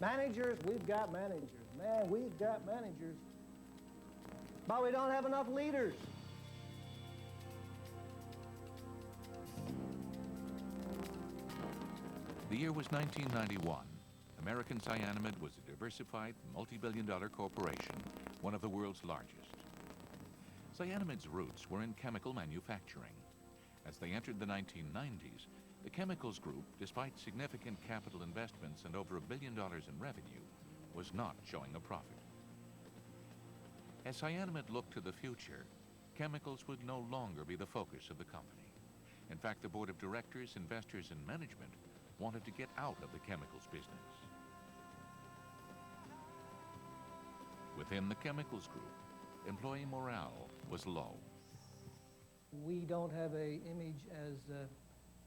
Managers, we've got managers. Man, we've got managers. But we don't have enough leaders. The year was 1991. American Cyanamid was a diversified, multi-billion-dollar corporation, one of the world's largest. Cyanamid's roots were in chemical manufacturing. As they entered the 1990s, the chemicals group, despite significant capital investments and over $1 billion in revenue, was not showing a profit. As Cyanamid looked to the future, chemicals would no longer be the focus of the company. In fact, the board of directors, investors, and management wanted to get out of the chemicals business. Within the chemicals group, employee morale was low. We don't have an image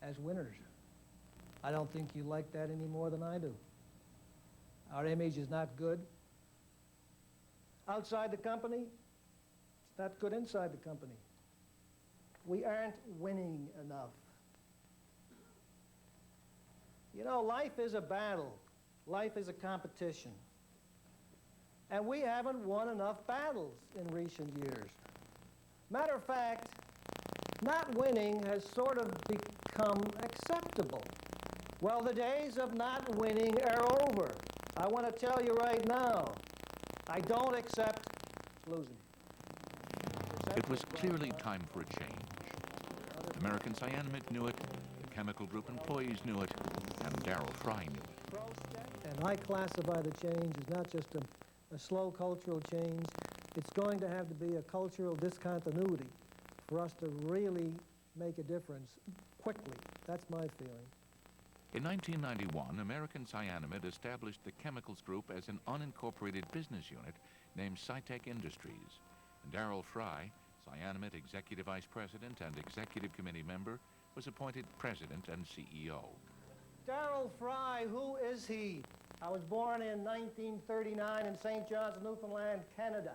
as winners. I don't think you like that any more than I do. Our image is not good outside the company. It's not good inside the company. We aren't winning enough. You know, life is a battle. Life is a competition. And we haven't won enough battles in recent years. Matter of fact, not winning has sort of become acceptable. Well, the days of not winning are over. I want to tell you right now, I don't accept losing. It was clearly time for a change. American Cyanamid knew it, the chemical group employees knew it, and Darryl Fry knew it. And I classify the change as not just a slow cultural change. It's going to have to be a cultural discontinuity for us to really make a difference quickly. That's my feeling. In 1991, American Cyanamid established the chemicals group as an unincorporated business unit named Cytec Industries. And Darryl Fry, Cyanamid Executive Vice President and Executive Committee member, was appointed President and CEO. Darryl Fry, who is he? I was born in 1939 in St. John's, Newfoundland, Canada.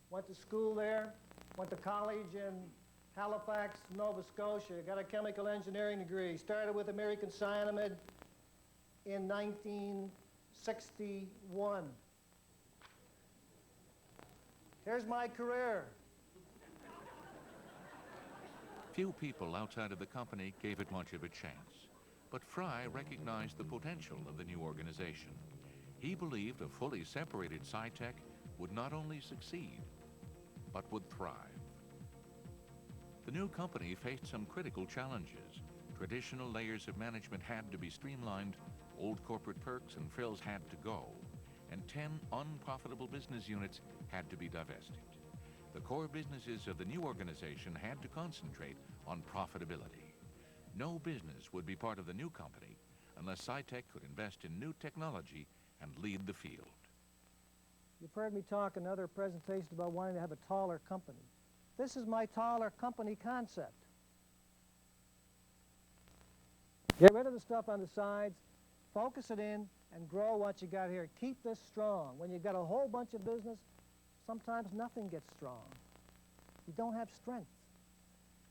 Went to school there, went to college in Halifax, Nova Scotia, got a chemical engineering degree. Started with American Cyanamid in 1961. Here's my career. Few people outside of the company gave it much of a chance, but Fry recognized the potential of the new organization. He believed a fully separated Cytec would not only succeed, but would thrive. The new company faced some critical challenges. Traditional layers of management had to be streamlined, old corporate perks and frills had to go, and 10 unprofitable business units had to be divested. The core businesses of the new organization had to concentrate on profitability. No business would be part of the new company unless Cytec could invest in new technology and lead the field. You've heard me talk in other presentations about wanting to have a taller company. This is my taller company concept. Get rid of the stuff on the sides, focus it in, and grow what you got here. Keep this strong. When you've got a whole bunch of business, sometimes nothing gets strong. You don't have strength.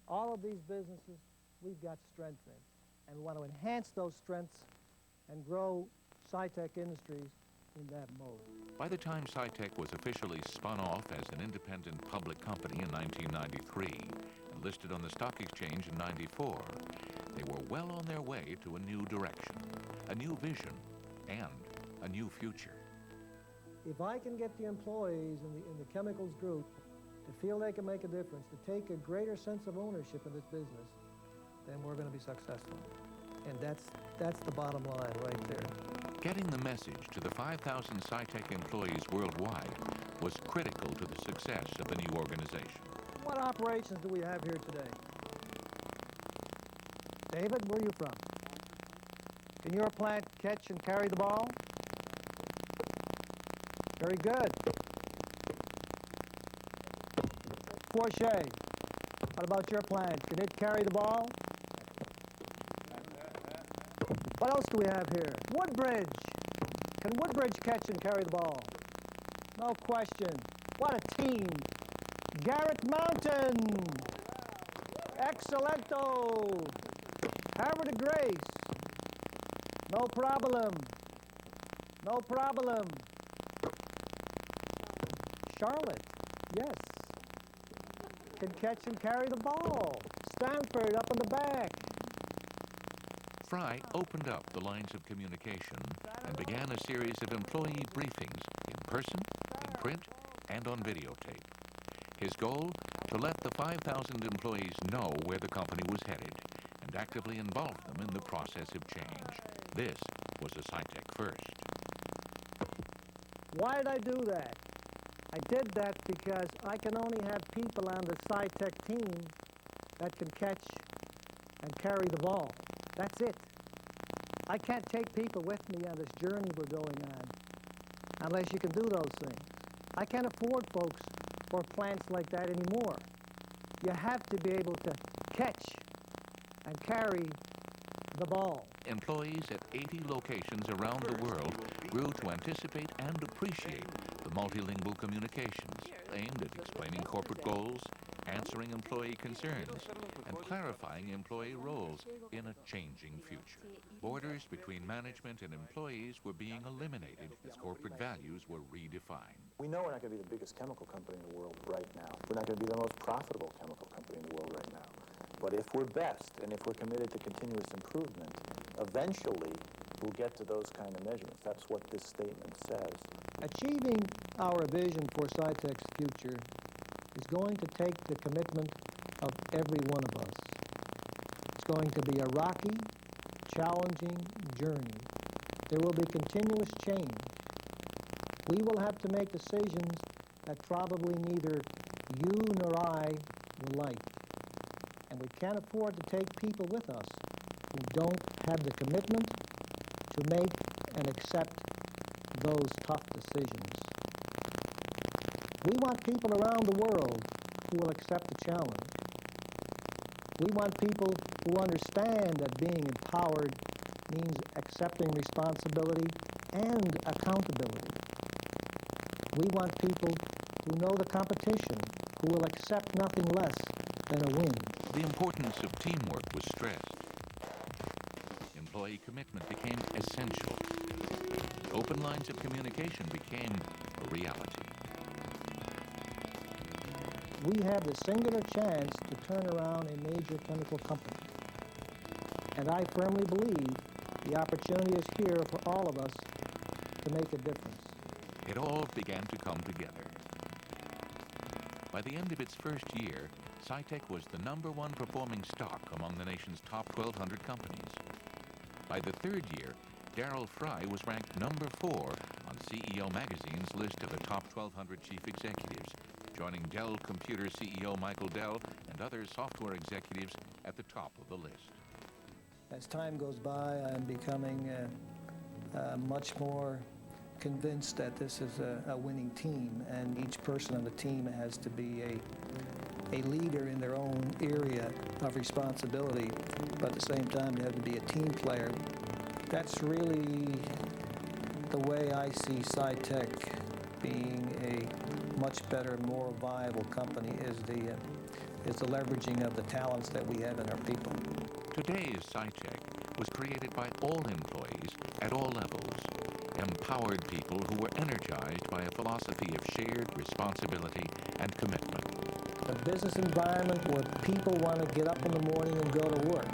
All of these businesses, we've got strength in. And we want to enhance those strengths and grow Cytec Industries in that mode. By the time Cytec was officially spun off as an independent public company in 1993 and listed on the stock exchange in '94, they were well on their way to a new direction, a new vision, and a new future. If I can get the employees in the chemicals group to feel they can make a difference, to take a greater sense of ownership in this business, then we're going to be successful. And that's the bottom line right there. Getting the message to the 5,000 Cytec employees worldwide was critical to the success of the new organization. What operations do we have here today? David, where are you from? Can your plant catch and carry the ball? Very good. Forche, what about your plant? Can it carry the ball? What else do we have here? Woodbridge. Can Woodbridge catch and carry the ball? No question. What a team. Garrett Mountain. Excelento. Havre de Grace. No problem. No problem. Charlotte, yes. Can catch and carry the ball. Stanford up in the back. Fry opened up the lines of communication and began a series of employee briefings in person, in print, and on videotape. His goal, to let the 5,000 employees know where the company was headed and actively involve them in the process of change. This was a Cytec first. Why did I do that? I did that because I can only have people on the Cytec team that can catch and carry the ball. That's it. I can't take people with me on this journey we're going on unless you can do those things. I can't afford folks or plants like that anymore. You have to be able to catch and carry the ball. Employees at 80 locations around the world grew to anticipate and appreciate the multilingual communications aimed at explaining corporate goals, answering employee concerns, and clarifying employee roles in a changing future. Borders between management and employees were being eliminated as corporate values were redefined. We know we're not going to be the biggest chemical company in the world right now. We're not going to be the most profitable chemical company in the world right now. But if we're best, and if we're committed to continuous improvement, eventually we'll get to those kind of measurements. That's what this statement says. Achieving our vision for Cytec's future is going to take the commitment of every one of us. It's going to be a rocky, challenging journey. There will be continuous change. We will have to make decisions that probably neither you nor I will like. And we can't afford to take people with us who don't have the commitment to make and accept those tough decisions. We want people around the world who will accept the challenge. We want people who understand that being empowered means accepting responsibility and accountability. We want people who know the competition, who will accept nothing less than a win. The importance of teamwork was stressed. Employee commitment became essential. Open lines of communication became a reality. We have the singular chance to turn around a major chemical company. And I firmly believe the opportunity is here for all of us to make a difference. It all began to come together. By the end of its first year, Cytec was the #1 performing stock among the nation's top 1,200 companies. By the third year, Darryl Fry was ranked #4 on CEO Magazine's list of the top 1,200 chief executives, joining Dell Computer CEO Michael Dell and other software executives at the top of the list. As time goes by, I'm becoming much more convinced that this is a winning team, and each person on the team has to be a leader in their own area of responsibility, but at the same time they have to be a team player. That's really the way I see Cytec being a much better, more viable company, is the leveraging of the talents that we have in our people. Today's Cytec was created by all employees at all levels, empowered people who were energized by a philosophy of shared responsibility and commitment. A business environment where people want to get up in the morning and go to work.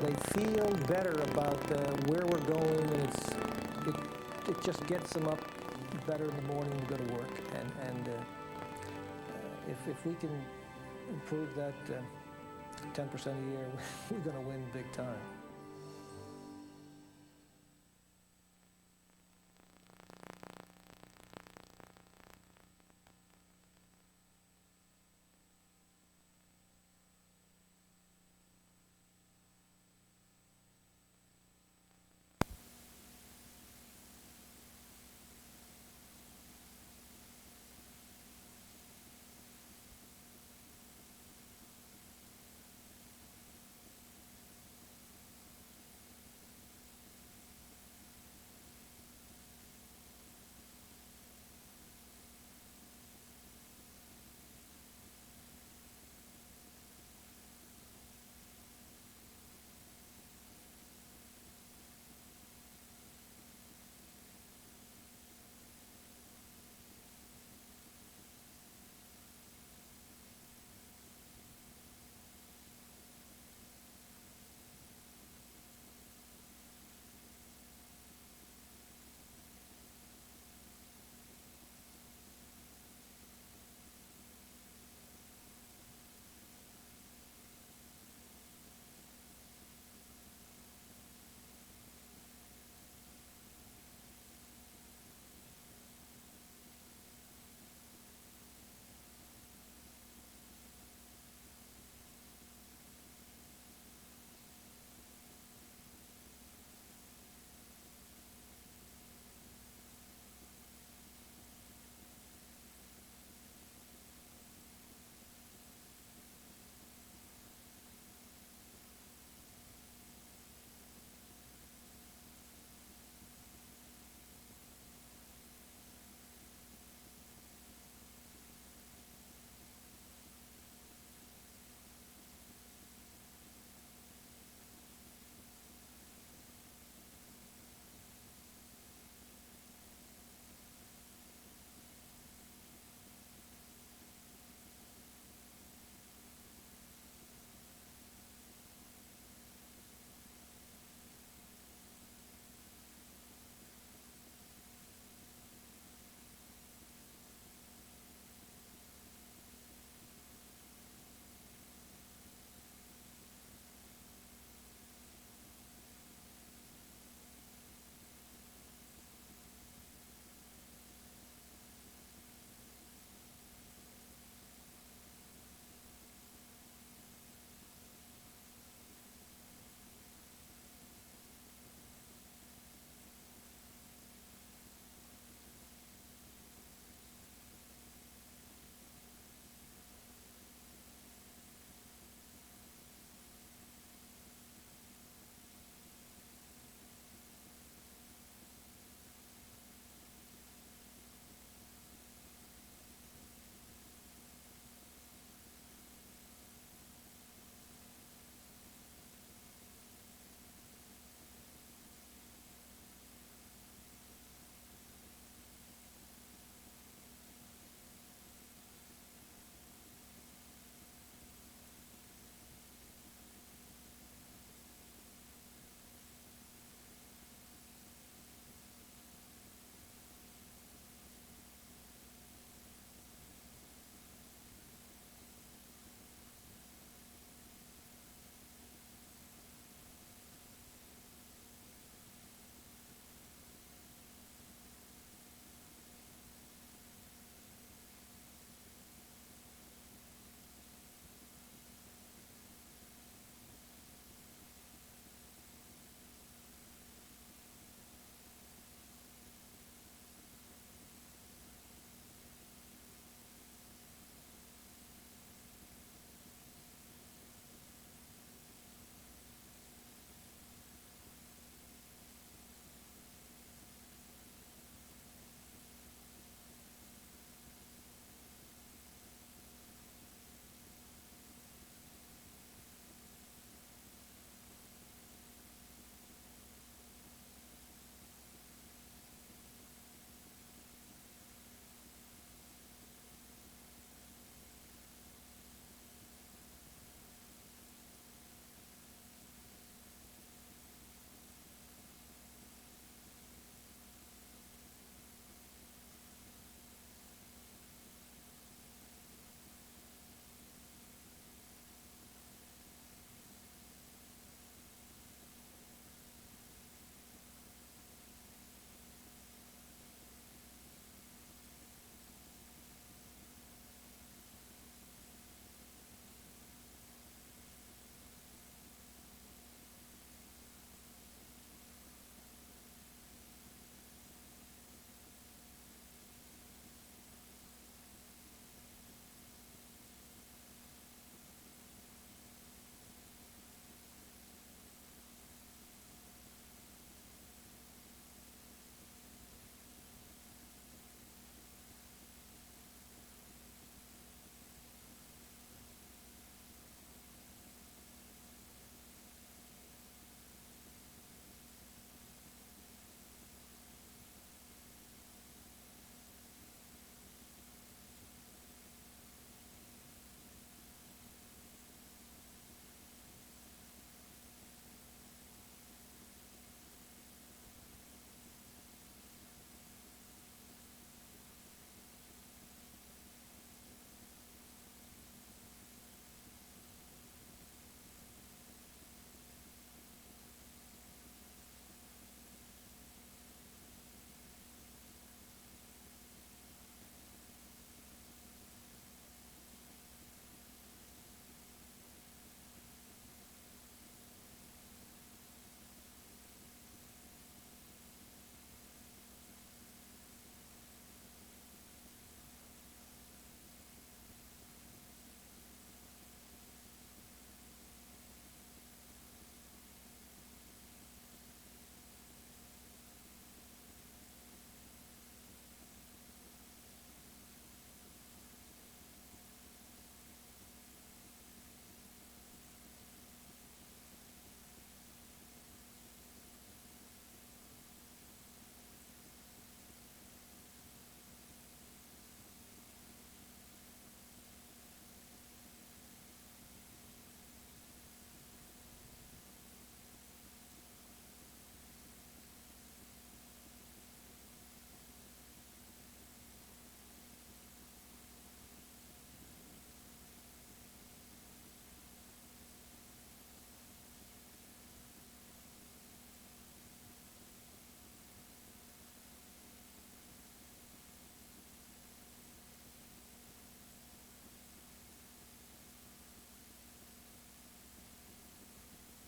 They feel better about where we're going, and it just gets them up better in the morning to go to work. And if we can improve that 10% a year, we're going to win big time.